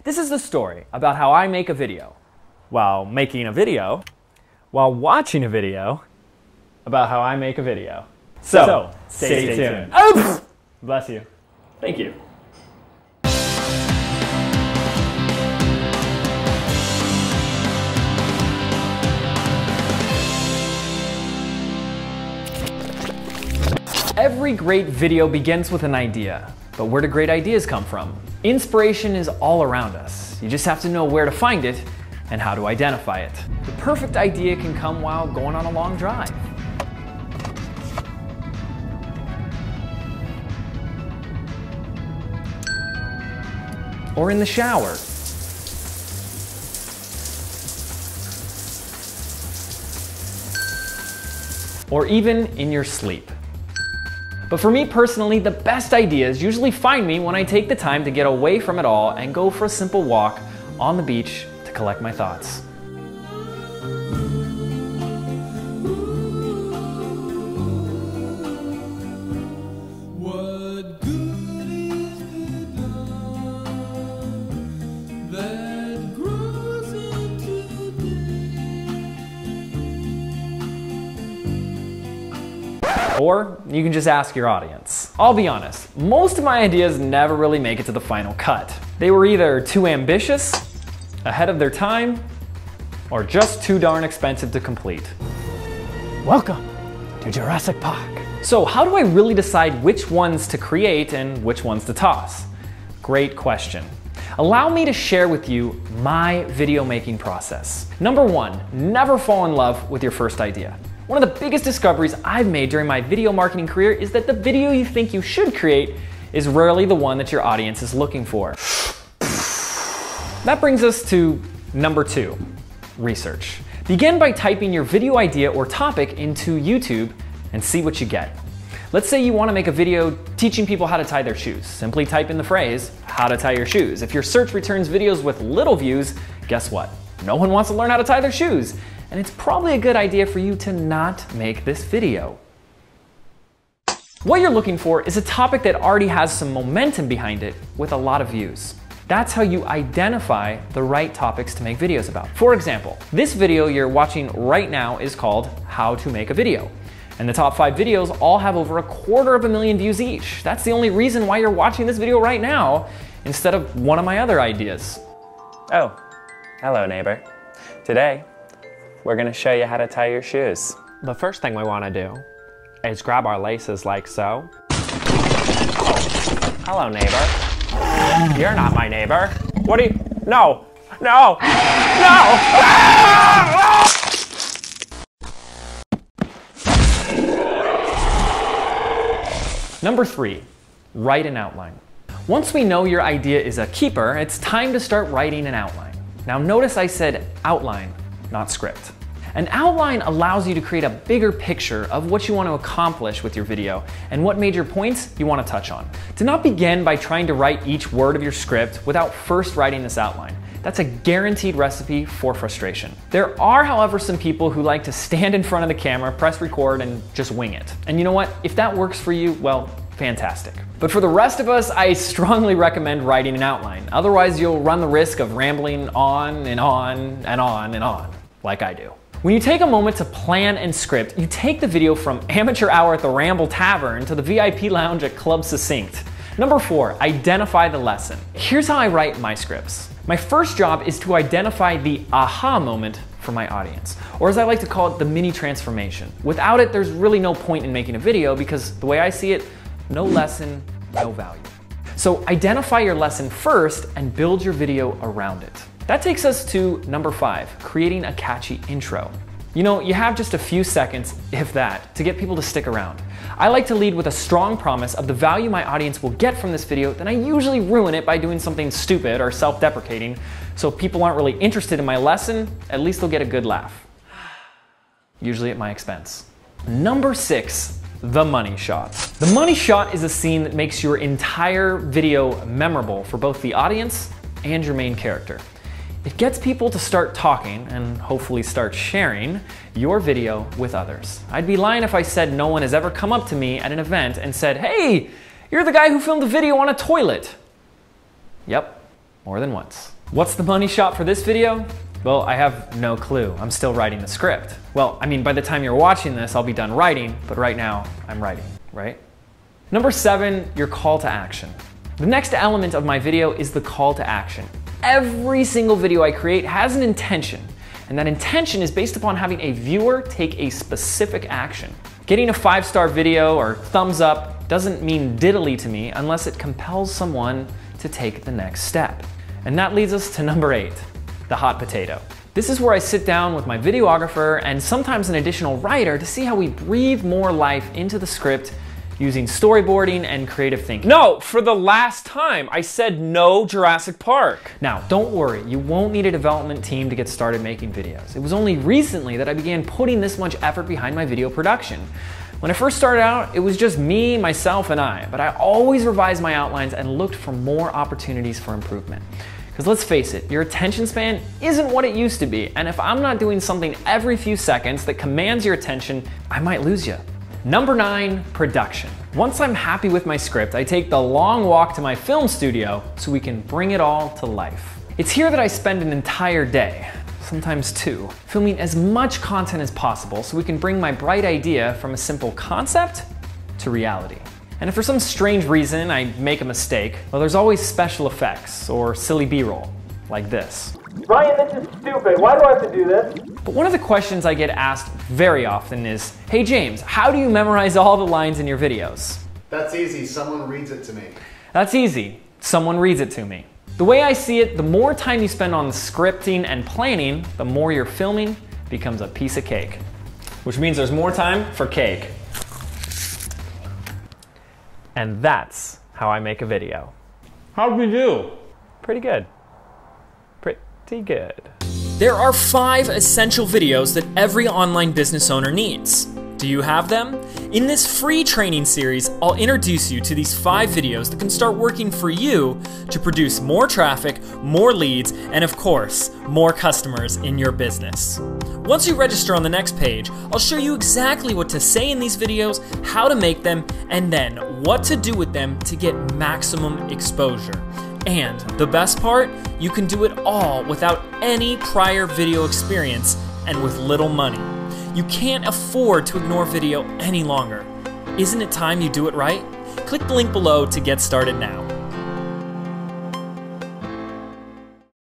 This is the story about how I make a video, while making a video, while watching a video, about how I make a video. So stay tuned. Oops! Bless you. Thank you. Every great video begins with an idea, but where do great ideas come from? Inspiration is all around us. You just have to know where to find it and how to identify it. The perfect idea can come while going on a long drive. Or in the shower. Or even in your sleep. But for me personally, the best ideas usually find me when I take the time to get away from it all and go for a simple walk on the beach to collect my thoughts. Or you can just ask your audience. I'll be honest, most of my ideas never really make it to the final cut. They were either too ambitious, ahead of their time, or just too darn expensive to complete. Welcome to Jurassic Park. So how do I really decide which ones to create and which ones to toss? Great question. Allow me to share with you my video making process. Number one, never fall in love with your first idea. One of the biggest discoveries I've made during my video marketing career is that the video you think you should create is rarely the one that your audience is looking for. That brings us to number two, research. Begin by typing your video idea or topic into YouTube and see what you get. Let's say you want to make a video teaching people how to tie their shoes. Simply type in the phrase, how to tie your shoes. If your search returns videos with little views, guess what? No one wants to learn how to tie their shoes. And it's probably a good idea for you to not make this video. What you're looking for is a topic that already has some momentum behind it with a lot of views. That's how you identify the right topics to make videos about. For example, this video you're watching right now is called How to Make a Video. And the top 5 videos all have over 250,000 views each. That's the only reason why you're watching this video right now instead of one of my other ideas. Oh, hello neighbor. Today, we're gonna show you how to tie your shoes. The first thing we wanna do is grab our laces like so. Hello, neighbor. You're not my neighbor. What do you, no, no, no! Number 3, write an outline. Once we know your idea is a keeper, it's time to start writing an outline. Now notice I said outline, not script. An outline allows you to create a bigger picture of what you want to accomplish with your video and what major points you want to touch on. Do not begin by trying to write each word of your script without first writing this outline. That's a guaranteed recipe for frustration. There are, however, some people who like to stand in front of the camera, press record, and just wing it. And you know what? If that works for you, well, fantastic. But for the rest of us, I strongly recommend writing an outline. Otherwise, you'll run the risk of rambling on and on and on and on, like I do. When you take a moment to plan and script, you take the video from amateur hour at the Ramble Tavern to the VIP lounge at Club Succinct. Number 4, identify the lesson. Here's how I write my scripts. My first job is to identify the aha moment for my audience, or as I like to call it, the mini transformation. Without it, there's really no point in making a video because the way I see it, no lesson, no value. So identify your lesson first and build your video around it. That takes us to number 5, creating a catchy intro. You know, you have just a few seconds, if that, to get people to stick around. I like to lead with a strong promise of the value my audience will get from this video, then I usually ruin it by doing something stupid or self-deprecating, so if people aren't really interested in my lesson, at least they'll get a good laugh. Usually at my expense. Number 6, the money shot. The money shot is a scene that makes your entire video memorable for both the audience and your main character. It gets people to start talking and hopefully start sharing your video with others. I'd be lying if I said no one has ever come up to me at an event and said, "Hey, you're the guy who filmed a video on a toilet." Yep, more than once. What's the money shot for this video? Well, I have no clue. I'm still writing the script. Well, I mean, by the time you're watching this, I'll be done writing, but right now I'm writing, right? Number 7, your call to action. The next element of my video is the call to action. Every single video I create has an intention, and that intention is based upon having a viewer take a specific action. Getting a 5-star video or thumbs up doesn't mean diddly to me unless it compels someone to take the next step. And that leads us to number 8, the hot potato. This is where I sit down with my videographer and sometimes an additional writer to see how we breathe more life into the script using storyboarding and creative thinking. No, for the last time, I said no Jurassic Park. Now, don't worry, you won't need a development team to get started making videos. It was only recently that I began putting this much effort behind my video production. When I first started out, it was just me, myself, and I, but I always revised my outlines and looked for more opportunities for improvement. Because let's face it, your attention span isn't what it used to be, and if I'm not doing something every few seconds that commands your attention, I might lose you. Number 9, production. Once I'm happy with my script, I take the long walk to my film studio so we can bring it all to life. It's here that I spend an entire day, sometimes 2, filming as much content as possible so we can bring my bright idea from a simple concept to reality. And if for some strange reason I make a mistake, well, there's always special effects or silly B-roll, like this. Ryan, this is stupid. Why do I have to do this? But one of the questions I get asked very often is, hey James, how do you memorize all the lines in your videos? That's easy. Someone reads it to me. That's easy. Someone reads it to me. The way I see it, the more time you spend on scripting and planning, the more your filming becomes a piece of cake. Which means there's more time for cake. And that's how I make a video. How'd we do? Pretty good. Pretty good. There are 5 essential videos that every online business owner needs. Do you have them? In this free training series, I'll introduce you to these 5 videos that can start working for you to produce more traffic, more leads, and of course, more customers in your business. Once you register on the next page, I'll show you exactly what to say in these videos, how to make them, and then what to do with them to get maximum exposure. And the best part, you can do it all without any prior video experience and with little money. You can't afford to ignore video any longer. Isn't it time you do it right? Click the link below to get started now.